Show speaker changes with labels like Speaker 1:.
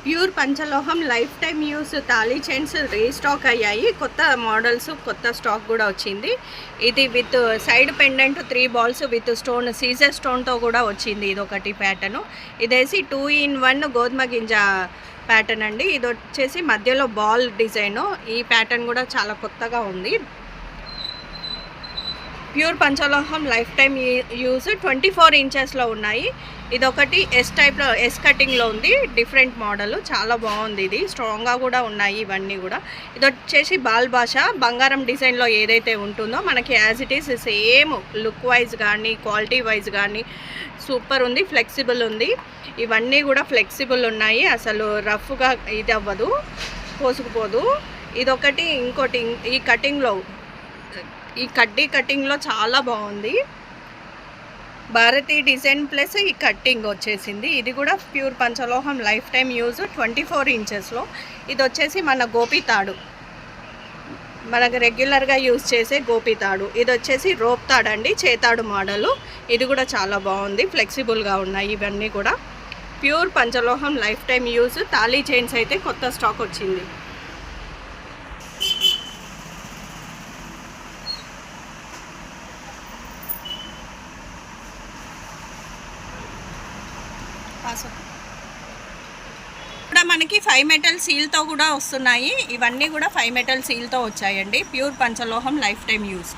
Speaker 1: Pure పంచలోహం life time use తాళీ chains restock అయ్యాయి. కొత్త మోడల్స్, కొత్త స్టాక్ కూడా వచ్చింది. ఇది with side pendant 3 balls with stone, సీజర్ స్టోన్తో కూడా వచ్చింది. ఇది ఒకటి ప్యాటర్న్. ఇదేసి 2 in 1 గోధుమ గింజ ప్యాటర్న్ అండి. ఇది వచ్చేసి మధ్యలో బాల్ డిజైన్. ఈ ప్యాటర్న్ కూడా చాలా కొత్తగా ఉంది. ప్యూర్ పంచలోహం లైఫ్ టైమ్ యూజ్ 24 ఇంచెస్లో ఉన్నాయి. ఇదొకటి ఎస్ టైప్లో, ఎస్ కటింగ్లో ఉంది. డిఫరెంట్ మోడల్, చాలా బాగుంది. ఇది స్ట్రాంగ్గా కూడా ఉన్నాయి ఇవన్నీ కూడా. ఇది వచ్చేసి బాల్ భాష బంగారం డిజైన్లో ఏదైతే ఉంటుందో మనకి as it is same look wise కానీ క్వాలిటీ వైజ్ కానీ సూపర్ ఉంది. ఫ్లెక్సిబుల్ ఉంది. ఇవన్నీ కూడా ఫ్లెక్సిబుల్ ఉన్నాయి. అసలు రఫ్గా ఇది అవ్వదు, పోసుకుపోదు. ఇదొకటి. ఇంకోటి ఈ కటింగ్లో, ఈ కడ్డీ కటింగ్లో చాలా బాగుంది. భారతీ డిజైన్ ప్లస్ ఈ కట్టింగ్ వచ్చేసింది. ఇది కూడా ప్యూర్ పంచలోహం లైఫ్ టైమ్ యూజ్ 24 ఇంచెస్లో. ఇది వచ్చేసి మన గోపితాడు, మనకు రెగ్యులర్గా యూజ్ చేసే గోపితాడు. ఇది వచ్చేసి రోప్ తాడు అండి, చేతాడు మోడలు. ఇది కూడా చాలా బాగుంది. ఫ్లెక్సిబుల్గా ఉన్నాయి ఇవన్నీ కూడా. ప్యూర్ పంచలోహం లైఫ్ టైమ్ యూజ్. తాళీ చైన్స్ అయితే కొత్త స్టాక్ వచ్చింది. కూడా మనకి 5 మెటల్ సీల్తో కూడా వస్తున్నాయి. ఇవన్నీ కూడా 5 మెటల్ సీల్తో వచ్చాయండి. ప్యూర్ పంచలోహం లైఫ్ టైమ్ యూజ్.